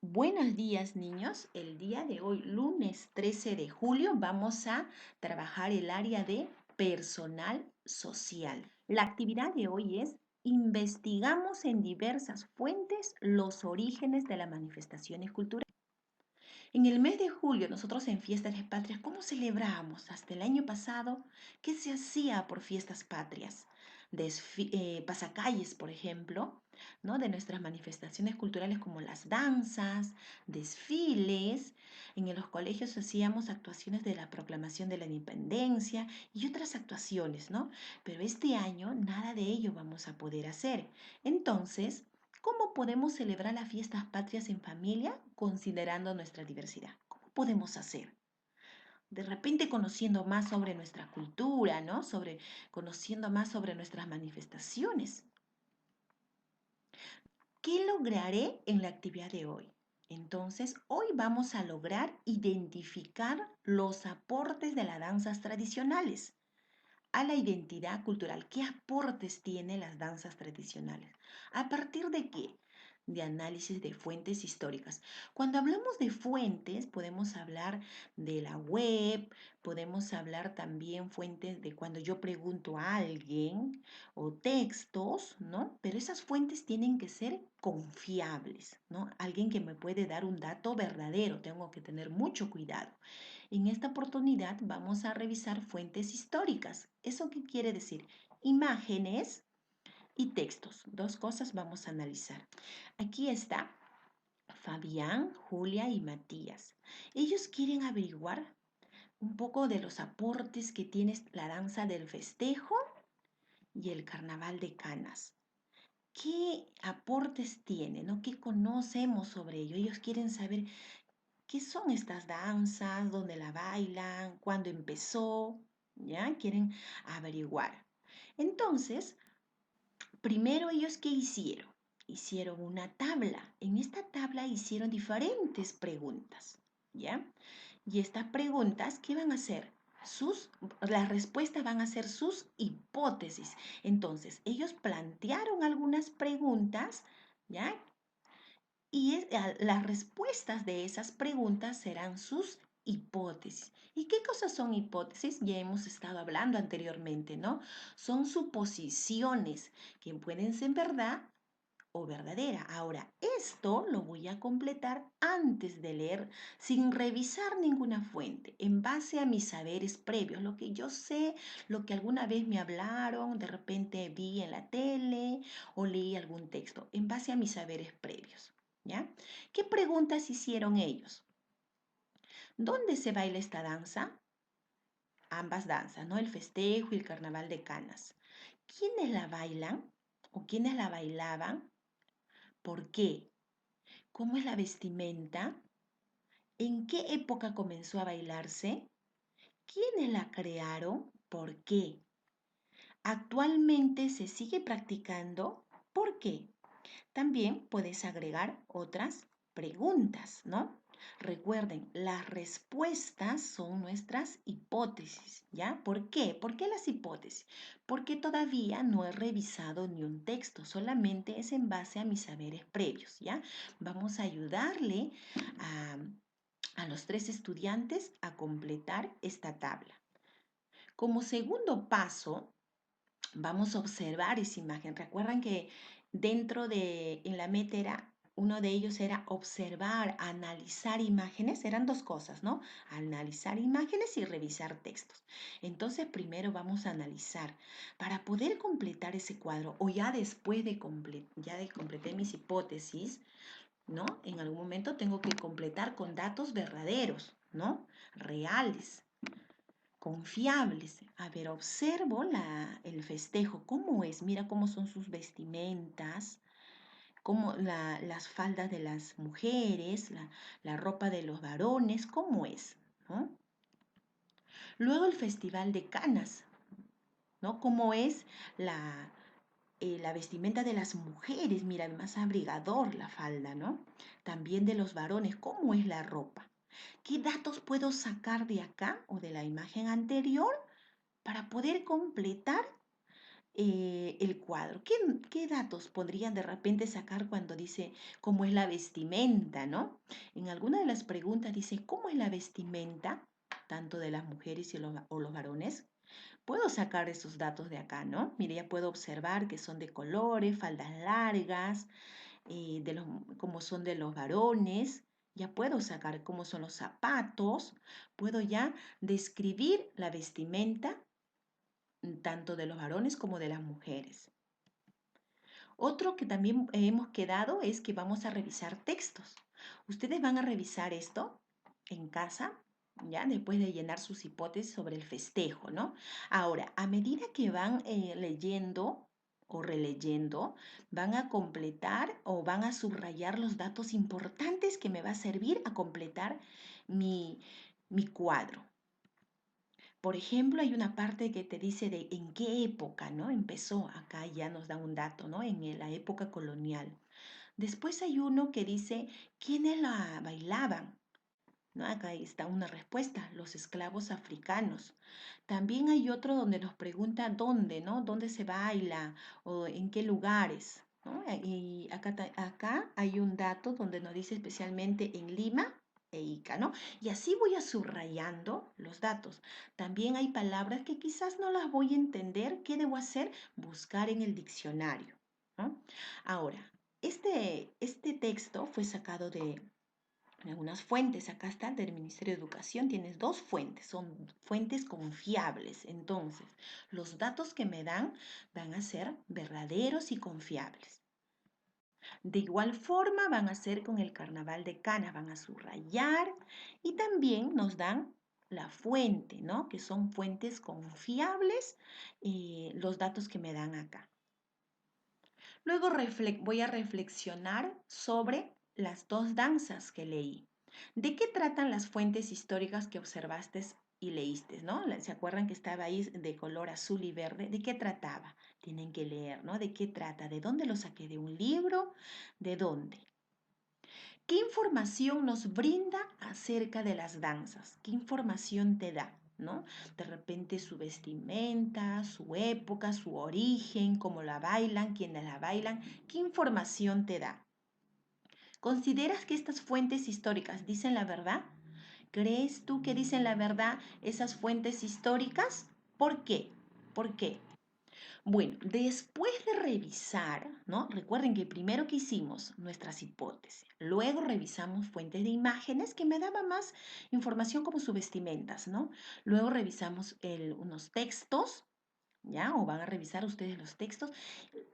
Buenos días, niños. El día de hoy, lunes 13 de julio, vamos a trabajar el área de personal social. La actividad de hoy es investigamos en diversas fuentes los orígenes de las manifestaciones culturales. En el mes de julio, nosotros en Fiestas de Patrias, ¿cómo celebramos? Hasta el año pasado, ¿qué se hacía por fiestas patrias? Pasacalles, por ejemplo, ¿no? De nuestras manifestaciones culturales como las danzas, desfiles. Los colegios hacíamos actuaciones de la proclamación de la independencia y otras actuaciones, ¿no? Pero este año nada de ello vamos a poder hacer. Entonces, ¿cómo podemos celebrar las fiestas patrias en familia considerando nuestra diversidad? ¿Cómo podemos hacer? De repente conociendo más sobre nuestra cultura, ¿no? Conociendo más sobre nuestras manifestaciones. ¿Qué lograré en la actividad de hoy? Entonces, hoy vamos a lograr identificar los aportes de las danzas tradicionales a la identidad cultural. ¿Qué aportes tienen las danzas tradicionales? ¿A partir de qué? De análisis de fuentes históricas. Cuando hablamos de fuentes, podemos hablar de la web, podemos hablar también fuentes de cuando yo pregunto a alguien o textos, ¿no? Pero esas fuentes tienen que ser confiables, ¿no? Alguien que me puede dar un dato verdadero, tengo que tener mucho cuidado. En esta oportunidad vamos a revisar fuentes históricas. ¿Eso qué quiere decir? Imágenes y textos. Dos cosas vamos a analizar. Aquí está Fabián, Julia y Matías. Ellos quieren averiguar un poco de los aportes que tiene la danza del festejo y el carnaval de Canas. ¿Qué aportes tiene? ¿No? ¿Qué conocemos sobre ello? Ellos quieren saber qué son estas danzas, dónde la bailan, cuándo empezó, ¿ya? Quieren averiguar. Entonces, primero ellos, ¿qué hicieron? Hicieron una tabla. En esta tabla hicieron diferentes preguntas, ¿ya? Y estas preguntas, ¿qué van a hacer? Las respuestas van a ser sus hipótesis. Entonces, ellos plantearon algunas preguntas, ¿ya? Las respuestas de esas preguntas serán sus hipótesis. ¿Y qué cosas son hipótesis? Ya hemos estado hablando anteriormente, ¿no? Son suposiciones que pueden ser verdad o verdadera. Ahora, esto lo voy a completar antes de leer, sin revisar ninguna fuente, en base a mis saberes previos, lo que yo sé, lo que alguna vez me hablaron, de repente vi en la tele o leí algún texto, en base a mis saberes previos. ¿Ya? ¿Qué preguntas hicieron ellos? ¿Dónde se baila esta danza? Ambas danzas, ¿no? El festejo y el carnaval de Canas. ¿Quiénes la bailan o quiénes la bailaban? ¿Por qué? ¿Cómo es la vestimenta? ¿En qué época comenzó a bailarse? ¿Quiénes la crearon? ¿Por qué? ¿Actualmente se sigue practicando? ¿Por qué? También puedes agregar otras preguntas, ¿no? Recuerden, las respuestas son nuestras hipótesis, ¿ya? ¿Por qué? ¿Por qué las hipótesis? Porque todavía no he revisado ni un texto, solamente es en base a mis saberes previos, ¿ya? Vamos a ayudarle a, a los tres estudiantes a completar esta tabla. Como segundo paso, vamos a observar esa imagen. Recuerdan que en la meta uno de ellos era observar, analizar imágenes, eran dos cosas, ¿no? Analizar imágenes y revisar textos. Entonces, primero vamos a analizar para poder completar ese cuadro o ya después de completar mis hipótesis, ¿no? En algún momento tengo que completar con datos verdaderos, ¿no? Reales, confiables. A ver, observo el festejo, cómo es, mira cómo son sus vestimentas, las faldas de las mujeres, la ropa de los varones, cómo es, ¿no? Luego el Festival de Canas, ¿no? Cómo es la vestimenta de las mujeres, mira, más abrigador la falda, ¿no? También de los varones, cómo es la ropa. ¿Qué datos puedo sacar de acá o de la imagen anterior para poder completar el cuadro. ¿Qué datos podrían de repente sacar cuando dice cómo es la vestimenta, ¿no? En alguna de las preguntas dice, ¿cómo es la vestimenta, tanto de las mujeres o los varones? Puedo sacar esos datos de acá, ¿no? Mire, ya puedo observar que son de colores, faldas largas, como son de los varones. Ya puedo sacar cómo son los zapatos. Puedo ya describir la vestimenta tanto de los varones como de las mujeres. Otro que también hemos quedado es que vamos a revisar textos. Ustedes van a revisar esto en casa, ¿ya? Después de llenar sus hipótesis sobre el festejo, ¿no? Ahora, a medida que van leyendo o releyendo, van a completar o van a subrayar los datos importantes que me va a servir a completar mi cuadro. Por ejemplo, hay una parte que te dice de en qué época, ¿no? Empezó, acá ya nos da un dato, ¿no? En la época colonial. Después hay uno que dice quiénes la bailaban, ¿no? Acá está una respuesta, los esclavos africanos. También hay otro donde nos pregunta dónde, ¿no? ¿Dónde se baila o en qué lugares, ¿no? Y acá hay un dato donde nos dice especialmente en Lima e Ica, ¿no? Y así voy a subrayando los datos. También hay palabras que quizás no las voy a entender. ¿Qué debo hacer? Buscar en el diccionario, ¿no? Ahora, este texto fue sacado de algunas fuentes. Acá está del Ministerio de Educación. Tienes dos fuentes, son fuentes confiables. Entonces, los datos que me dan van a ser verdaderos y confiables. De igual forma van a ser con el Carnaval de Canas, van a subrayar y también nos dan la fuente, ¿no? Que son fuentes confiables los datos que me dan acá. Luego voy a reflexionar sobre las dos danzas que leí. ¿De qué tratan las fuentes históricas que observaste y leíste, ¿no? ¿Se acuerdan que estaba ahí de color azul y verde? ¿De qué trataba? Tienen que leer, ¿no? ¿De qué trata? ¿De dónde lo saqué? ¿De un libro? ¿De dónde? ¿Qué información nos brinda acerca de las danzas? ¿Qué información te da? ¿No? De repente su vestimenta, su época, su origen, cómo la bailan, quiénes la bailan, ¿qué información te da? ¿Consideras que estas fuentes históricas dicen la verdad? ¿Crees tú que dicen la verdad esas fuentes históricas? ¿Por qué? ¿Por qué? Bueno, después de revisar, ¿no? Recuerden que primero que hicimos nuestras hipótesis, luego revisamos fuentes de imágenes que me daban más información como sus vestimentas, ¿no? Luego revisamos unos textos, ¿ya? O van a revisar ustedes los textos.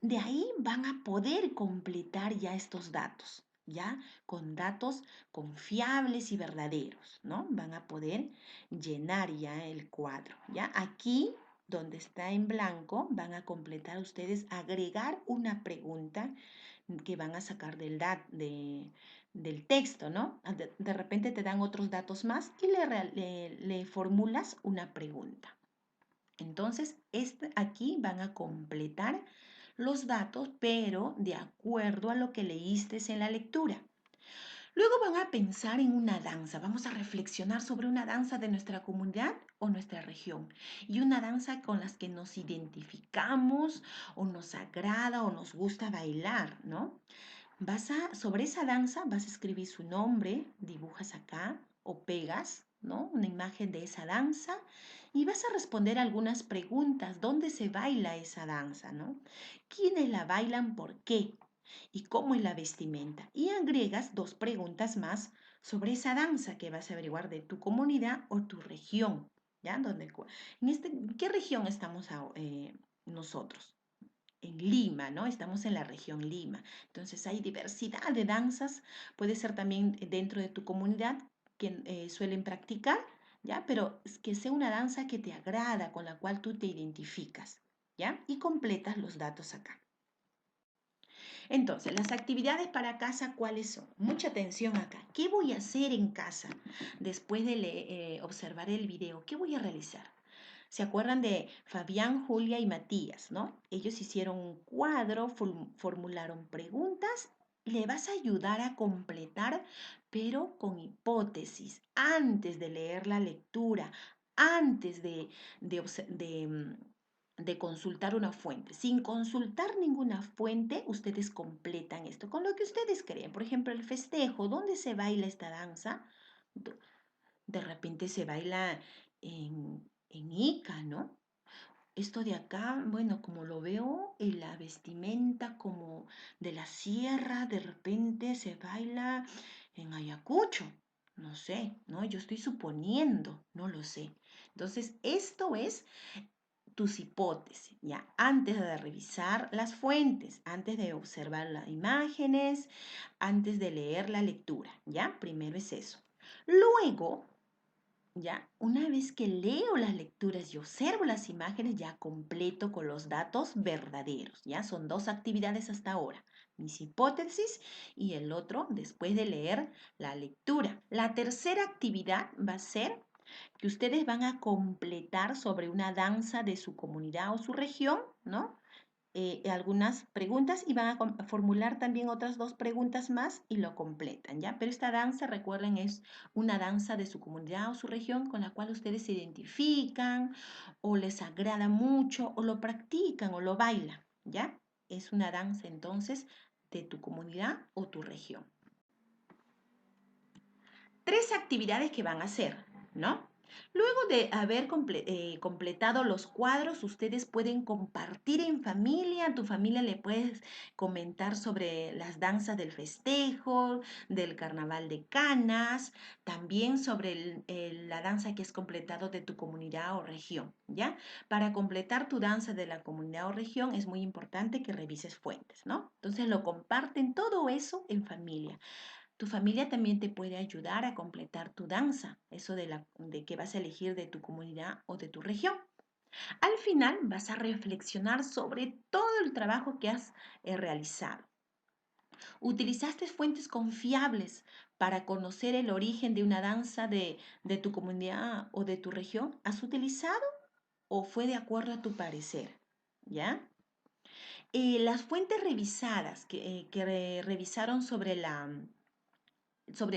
De ahí van a poder completar ya estos datos, ¿ya? Con datos confiables y verdaderos, ¿no? Van a poder llenar ya el cuadro, ¿ya? Aquí donde está en blanco, van a completar ustedes, agregar una pregunta que van a sacar del texto, ¿no? De repente te dan otros datos más y le formulas una pregunta. Entonces, aquí van a completar los datos, pero de acuerdo a lo que leíste en la lectura. Luego van a pensar en una danza, vamos a reflexionar sobre una danza de nuestra comunidad o nuestra región y una danza con las que nos identificamos o nos agrada o nos gusta bailar, ¿no? Sobre esa danza vas a escribir su nombre, dibujas acá o pegas, ¿no? Una imagen de esa danza y vas a responder algunas preguntas. ¿Dónde se baila esa danza, no? ¿Quiénes la bailan? ¿Por qué? ¿Y cómo es la vestimenta? Y agregas dos preguntas más sobre esa danza que vas a averiguar de tu comunidad o tu región, ¿ya? ¿Qué región estamos nosotros? En Lima, ¿no? Estamos en la región Lima. Entonces hay diversidad de danzas, puede ser también dentro de tu comunidad que suelen practicar, ¿ya? Pero que sea una danza que te agrada, con la cual tú te identificas, ¿ya? Y completas los datos acá. Entonces, las actividades para casa, ¿cuáles son? Mucha atención acá. ¿Qué voy a hacer en casa después de observar el video? ¿Qué voy a realizar? ¿Se acuerdan de Fabián, Julia y Matías, no? Ellos hicieron un cuadro, formularon preguntas. Le vas a ayudar a completar, pero con hipótesis, antes de leer la lectura, antes de de consultar una fuente. Sin consultar ninguna fuente, ustedes completan esto con lo que ustedes creen. Por ejemplo, el festejo, ¿dónde se baila esta danza? De repente se baila en Ica, ¿no? Esto de acá, bueno, como lo veo, en la vestimenta como de la sierra, de repente se baila en Ayacucho. No sé, ¿no? Yo estoy suponiendo, no lo sé. Entonces, esto es tus hipótesis, ¿ya? Antes de revisar las fuentes, antes de observar las imágenes, antes de leer la lectura, ¿ya? Primero es eso. Luego, ¿ya? Una vez que leo las lecturas y observo las imágenes, ya completo con los datos verdaderos, ¿ya? Son dos actividades hasta ahora, mis hipótesis y el otro después de leer la lectura. La tercera actividad va a ser que ustedes van a completar sobre una danza de su comunidad o su región, ¿no? Algunas preguntas y van a formular también otras dos preguntas más y lo completan, ¿ya? Pero esta danza, recuerden, es una danza de su comunidad o su región con la cual ustedes se identifican o les agrada mucho o lo practican o lo bailan, ¿ya? Es una danza entonces de tu comunidad o tu región. Tres actividades que van a hacer, ¿no? Luego de haber completado los cuadros, ustedes pueden compartir en familia. A tu familia le puedes comentar sobre las danzas del festejo, del carnaval de Canas, también sobre la danza que has completado de tu comunidad o región, ¿ya? Para completar tu danza de la comunidad o región es muy importante que revises fuentes, ¿no? Entonces lo comparten todo eso en familia. Tu familia también te puede ayudar a completar tu danza, eso de que vas a elegir de tu comunidad o de tu región. Al final vas a reflexionar sobre todo el trabajo que has realizado. ¿Utilizaste fuentes confiables para conocer el origen de una danza de tu comunidad o de tu región? ¿Has utilizado o fue de acuerdo a tu parecer? ¿Ya? Las fuentes revisadas que revisaron sobre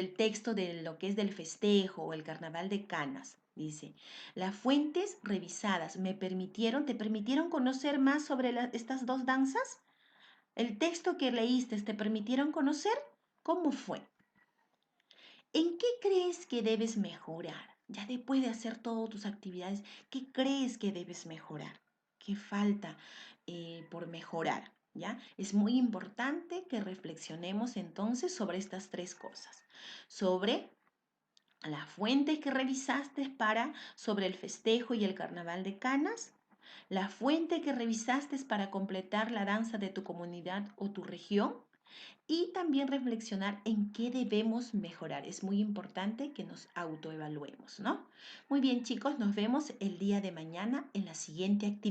el texto de lo que es del festejo o el carnaval de Canas. Dice, las fuentes revisadas te permitieron conocer más sobre estas dos danzas. El texto que leíste te permitieron conocer cómo fue. ¿En qué crees que debes mejorar? Ya después de hacer todas tus actividades, ¿qué crees que debes mejorar? ¿Qué falta por mejorar? ¿Ya? Es muy importante que reflexionemos entonces sobre estas tres cosas. Sobre las fuentes que revisaste sobre el festejo y el carnaval de Canas, la fuente que revisaste para completar la danza de tu comunidad o tu región y también reflexionar en qué debemos mejorar. Es muy importante que nos autoevaluemos, ¿no? Muy bien, chicos, nos vemos el día de mañana en la siguiente actividad.